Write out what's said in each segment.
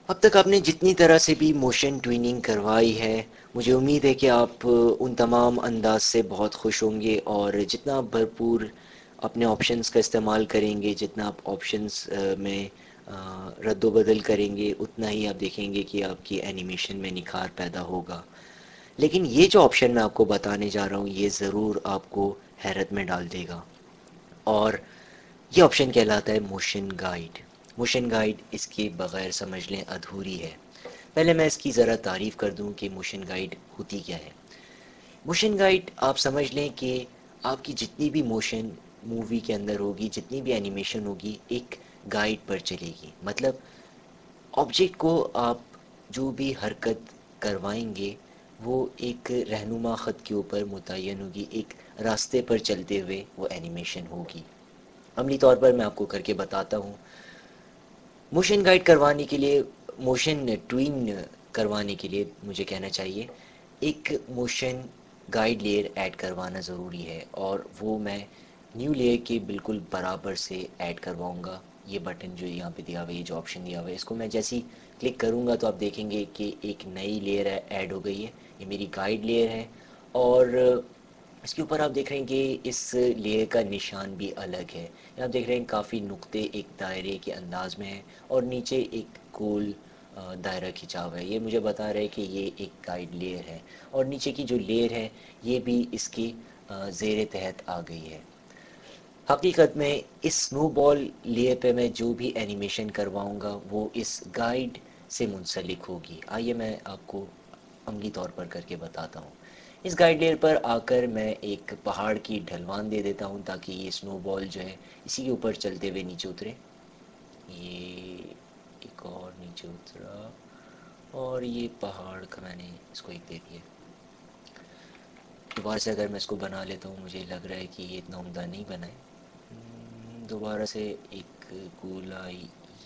अब तक आपने जितनी तरह से भी मोशन ट्यूनिंग करवाई है, मुझे उम्मीद है कि आप उन तमाम अंदाज से बहुत खुश होंगे और जितना आप भरपूर अपने ऑप्शंस का इस्तेमाल करेंगे, जितना आप ऑप्शंस में रद्दोबदल करेंगे, उतना ही आप देखेंगे कि आपकी एनिमेशन में निखार पैदा होगा। लेकिन ये जो ऑप्शन मैं आपको बताने जा रहा हूँ, ये ज़रूर आपको हैरत में डाल देगा। और ये ऑप्शन कहलाता है मोशन गाइड। मोशन गाइड इसके बगैर समझ लें अधूरी है। पहले मैं इसकी ज़रा तारीफ़ कर दूं कि मोशन गाइड होती क्या है। मोशन गाइड आप समझ लें कि आपकी जितनी भी मोशन मूवी के अंदर होगी, जितनी भी एनिमेशन होगी, एक गाइड पर चलेगी। मतलब ऑब्जेक्ट को आप जो भी हरकत करवाएंगे, वो एक रहनुमा ख़त के ऊपर मुतय्यन होगी, एक रास्ते पर चलते हुए वो एनिमेशन होगी। अमली तौर पर मैं आपको करके बताता हूँ। मोशन गाइड करवाने के लिए, मोशन ट्विन करवाने के लिए मुझे कहना चाहिए, एक मोशन गाइड लेयर ऐड करवाना ज़रूरी है और वो मैं न्यू लेयर के बिल्कुल बराबर से ऐड करवाऊँगा। ये बटन जो यहाँ पे दिया हुआ है, ये जो ऑप्शन दिया हुआ है, इसको मैं जैसे ही क्लिक करूँगा तो आप देखेंगे कि एक नई लेयर ऐड हो गई है। ये मेरी गाइड लेयर है और इसके ऊपर आप देख रहे हैं कि इस लेयर का निशान भी अलग है। आप देख रहे हैं काफ़ी नुक्ते एक दायरे के अंदाज में हैं और नीचे एक गोल दायरा खिंचा हुआ है। ये मुझे बता रहा है कि ये एक गाइड लेयर है और नीचे की जो लेयर है ये भी इसकी ज़ेर तहत आ गई है। हकीकत में इस स्नोबॉल लेयर पे मैं जो भी एनिमेशन करवाऊँगा वो इस गाइड से मुंसलिक होगी। आइए मैं आपको अमली तौर पर करके बताता हूँ। इस गाइड लेयर पर आकर मैं एक पहाड़ की ढलवान दे देता हूँ ताकि ये स्नोबॉल जो है इसी के ऊपर चलते हुए नीचे उतरे। ये एक और नीचे उतरा और ये पहाड़ का मैंने इसको एक दे दिया। दोबारा से अगर मैं इसको बना लेता हूँ, मुझे लग रहा है कि ये इतना उम्दा नहीं बना है। दोबारा से एक गोला,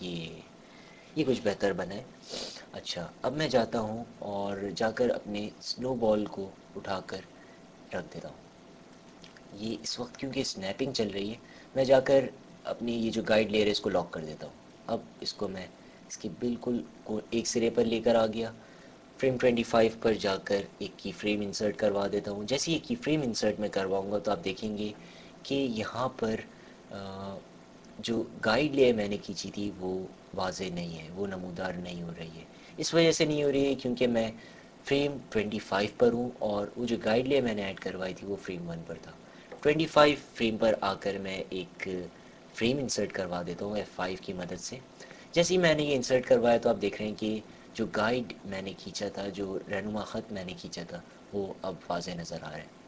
ये कुछ बेहतर बना है। अच्छा, अब मैं जाता हूँ और जाकर अपने स्नो बॉल को उठाकर रख देता हूँ। ये इस वक्त क्योंकि स्नैपिंग चल रही है, मैं जाकर अपनी ये जो गाइड लेयर है इसको लॉक कर देता हूँ। अब इसको मैं इसके बिल्कुल को एक सिरे पर लेकर आ गया। फ्रेम 25 पर जाकर एक की फ्रेम इंसर्ट करवा देता हूँ। जैसे ये की फ्रेम इंसर्ट मैं करवाऊँगा तो आप देखेंगे कि यहाँ पर अ, जो गाइड लेयर मैंने खींची थी वो वाज़ेह नहीं है, वो नमूदार नहीं हो रही है। इस वजह से नहीं हो रही है क्योंकि मैं फ्रेम 25 पर हूँ और वो जो गाइड लेयर मैंने ऐड करवाई थी वो फ्रेम 1 पर था। 25 फ्रेम पर आकर मैं एक फ्रेम इंसर्ट करवा देता हूँ F5 की मदद से। जैसे ही मैंने ये इंसर्ट करवाया तो आप देख रहे हैं कि जो गाइड मैंने खींचा था, जो रहनुमा ख़त मैंने खींचा था, वो अब वाज़ेह नज़र आ रहा है।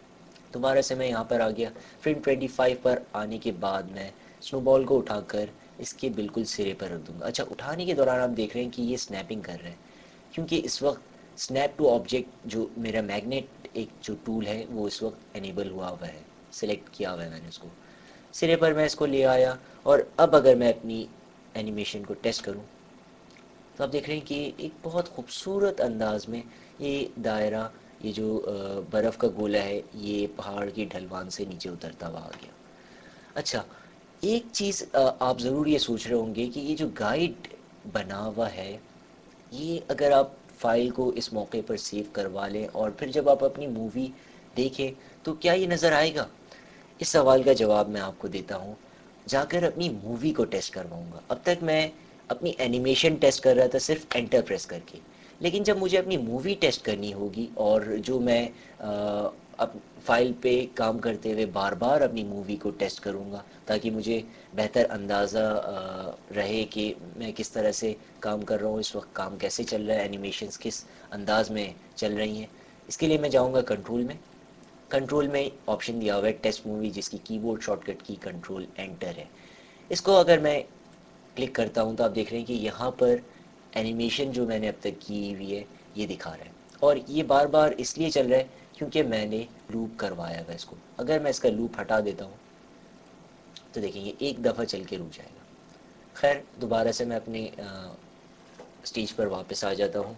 दोबारा से मैं यहाँ पर आ गया। फ्रेम 25 पर आने के बाद मैं स्नोबॉल को उठाकर इसके बिल्कुल सिरे पर रख दूँगा। अच्छा, उठाने के दौरान आप देख रहे हैं कि ये स्नैपिंग कर रहा है क्योंकि इस वक्त स्नैप टू ऑब्जेक्ट जो मेरा मैग्नेट एक जो टूल है वो इस वक्त एनेबल हुआ हुआ है, सेलेक्ट किया हुआ है मैंने उसको। सिरे पर मैं इसको ले आया और अब अगर मैं अपनी एनिमेशन को टेस्ट करूं तो आप देख रहे हैं कि एक बहुत खूबसूरत अंदाज में ये दायरा, ये जो बर्फ़ का गोला है, ये पहाड़ की ढलवान से नीचे उतरता हुआ आ गया। अच्छा, एक चीज़ आप ज़रूर ये सोच रहे होंगे कि ये जो गाइड बना हुआ है, ये अगर आप फाइल को इस मौके पर सेव करवा लें और फिर जब आप अपनी मूवी देखें तो क्या ये नज़र आएगा? इस सवाल का जवाब मैं आपको देता हूँ, जाकर अपनी मूवी को टेस्ट करवाऊँगा। अब तक मैं अपनी एनिमेशन टेस्ट कर रहा था सिर्फ एंटर प्रेस करके, लेकिन जब मुझे अपनी मूवी टेस्ट करनी होगी और जो मैं अप फाइल पे काम करते हुए बार बार अपनी मूवी को टेस्ट करूँगा ताकि मुझे बेहतर अंदाज़ा रहे कि मैं किस तरह से काम कर रहा हूँ, इस वक्त काम कैसे चल रहा है, एनिमेशंस किस अंदाज में चल रही हैं। इसके लिए मैं जाऊँगा कंट्रोल में। कंट्रोल में ऑप्शन दिया हुआ है टेस्ट मूवी, जिसकी कीबोर्ड शॉर्टकट की कंट्रोल एंटर है। इसको अगर मैं क्लिक करता हूँ तो आप देख रहे हैं कि यहाँ पर एनिमेशन जो मैंने अब तक की हुई है ये दिखा रहा है और ये बार बार इसलिए चल रहा है क्योंकि मैंने लूप करवाया हुआ है इसको। अगर मैं इसका लूप हटा देता हूँ तो देखेंगे एक दफ़ा चल के रुक जाएगा। खैर, दोबारा से मैं अपने स्टेज पर वापस आ जाता हूँ।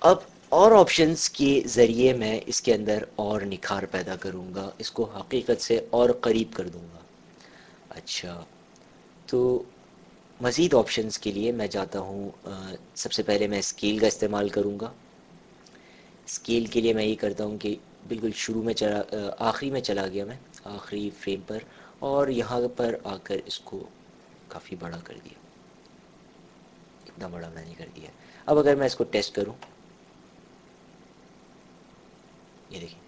अब और ऑप्शंस के ज़रिए मैं इसके अंदर और निखार पैदा करूँगा, इसको हकीकत से और करीब कर दूँगा। अच्छा, तो मज़ीद ऑप्शंस के लिए मैं जाता हूँ, सबसे पहले मैं स्केल का इस्तेमाल करूँगा। स्केल के लिए मैं ये करता हूँ कि बिल्कुल शुरू में चला, आखिरी में चला गया मैं, आखिरी फ्रेम पर, और यहाँ पर आकर इसको काफ़ी बड़ा कर दिया। इतना बड़ा मैंने कर दिया। अब अगर मैं इसको टेस्ट करूँ, ये देखिए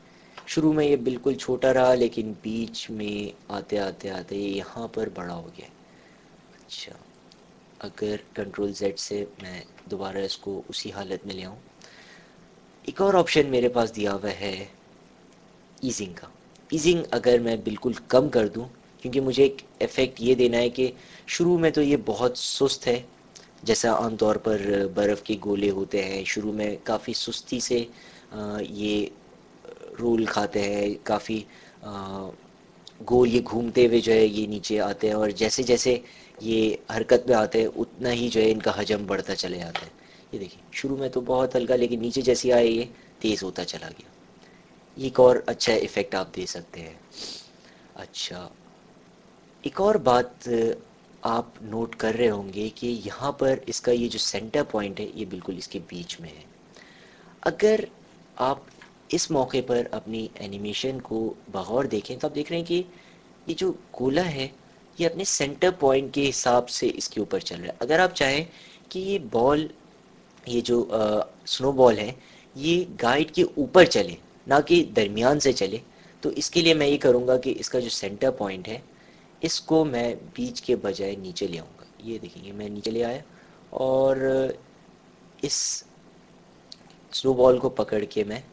शुरू में ये बिल्कुल छोटा रहा, लेकिन बीच में आते आते आते ये यहाँ पर बड़ा हो गया। अच्छा, अगर कंट्रोल जेड से मैं दोबारा इसको उसी हालत में ले आऊँ, एक और ऑप्शन मेरे पास दिया हुआ है ईजिंग का। ईजिंग अगर मैं बिल्कुल कम कर दूं, क्योंकि मुझे एक इफ़ेक्ट ये देना है कि शुरू में तो ये बहुत सुस्त है, जैसा आमतौर पर बर्फ़ के गोले होते हैं, शुरू में काफ़ी सुस्ती से ये रोल खाते हैं, काफ़ी गोल ये घूमते हुए जो है ये नीचे आते हैं, और जैसे जैसे ये हरकत में आते हैं उतना ही जो है इनका हजम बढ़ता चले जाता है। ये देखिए शुरू में तो बहुत हल्का, लेकिन नीचे जैसे आए ये तेज़ होता चला गया। ये एक और अच्छा इफ़ेक्ट आप दे सकते हैं। अच्छा, एक और बात आप नोट कर रहे होंगे कि यहाँ पर इसका ये जो सेंटर पॉइंट है ये बिल्कुल इसके बीच में है। अगर आप इस मौके पर अपनी एनिमेशन को बगौर देखें तो आप देख रहे हैं कि ये जो गोला है ये अपने सेंटर पॉइंट के हिसाब से इसके ऊपर चल रहा है। अगर आप चाहें कि ये बॉल, ये जो स्नो बॉल है, ये गाइड के ऊपर चले, ना कि दरमियान से चले, तो इसके लिए मैं ये करूँगा कि इसका जो सेंटर पॉइंट है इसको मैं बीच के बजाय नीचे ले आऊँगा। ये देखिए मैं नीचे ले आया, और इस स्नो बॉल को पकड़ के मैं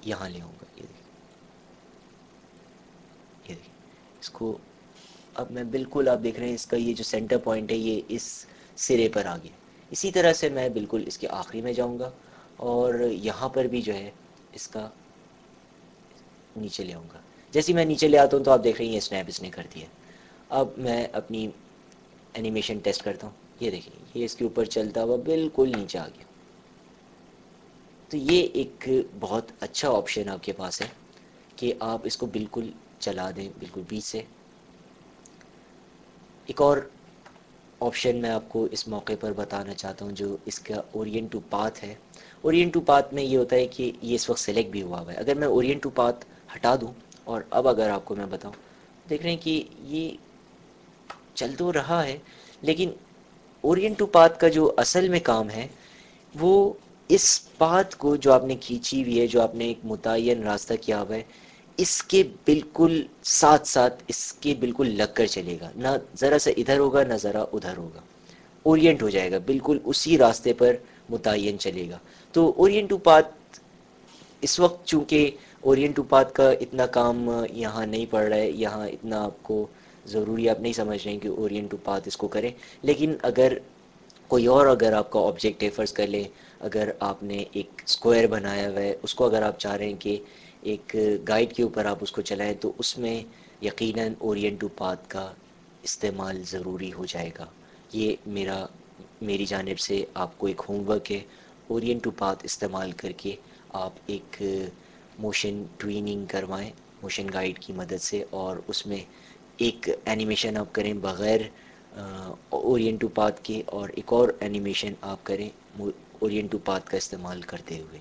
यहाँ ले आऊँगा। ये देखिए, ये देखिए इसको अब मैं बिल्कुल, आप देख रहे हैं इसका ये जो सेंटर पॉइंट है ये इस सिरे पर आ गया। इसी तरह से मैं बिल्कुल इसके आखिरी में जाऊंगा, और यहाँ पर भी जो है इसका नीचे ले आऊँगा। जैसे ही मैं नीचे ले आता हूँ तो आप देख रहे हैं ये स्नैप इसने कर दिया। अब मैं अपनी एनिमेशन टेस्ट करता हूँ। ये देखिए ये इसके ऊपर चलता हुआ बिल्कुल नीचे आ गया। तो ये एक बहुत अच्छा ऑप्शन आपके पास है कि आप इसको बिल्कुल चला दें बिल्कुल बीच से। एक और ऑप्शन मैं आपको इस मौके पर बताना चाहता हूँ, जो इसका ओरिएंट टू पाथ है। ओरिएंट टू पाथ में ये होता है कि ये इस वक्त सेलेक्ट भी हुआ हुआ है। अगर मैं ओरिएंट टू पाथ हटा दूँ, और अब अगर आपको मैं बताऊँ, देख रहे हैं कि ये चल तो रहा है, लेकिन ओरिएंट टू पाथ का जो असल में काम है वो इस पाथ को जो आपने खींची हुई है, जो आपने एक मुतय्यन रास्ता किया हुआ है, इसके बिल्कुल साथ साथ इसके बिल्कुल लग कर चलेगा, ना ज़रा सा इधर होगा ना ज़रा उधर होगा, ओरिएंट हो जाएगा, बिल्कुल उसी रास्ते पर मुतय्यन चलेगा। तो ओरिएंट टू पाथ इस वक्त चूँकि ओरिएंट टू पाथ का इतना काम यहाँ नहीं पड़ रहा है, यहाँ इतना आपको ज़रूरी आप नहीं समझ रहे हैं कि ओरिएंट टू पाथ इसको करें, लेकिन अगर कोई और, अगर आपका ऑब्जेक्ट है, फ़र्ज़ कर लें अगर आपने एक स्क्वायर बनाया हुआ है, उसको अगर आप चाह रहे हैं कि एक गाइड के ऊपर आप उसको चलाएं, तो उसमें यकीनन ओरिएंट टू पाथ का इस्तेमाल ज़रूरी हो जाएगा। ये मेरी जानिब से आपको एक होमवर्क है। ओरिएंट टू पाथ इस्तेमाल करके आप एक मोशन ट्वीनिंग करवाएं मोशन गाइड की मदद से, और उसमें एक एनिमेशन आप करें बग़ैर ओरिएंट टू पाथ के, और एक और एनिमेशन आप करें ओरिएंट टू पाथ का इस्तेमाल करते हुए।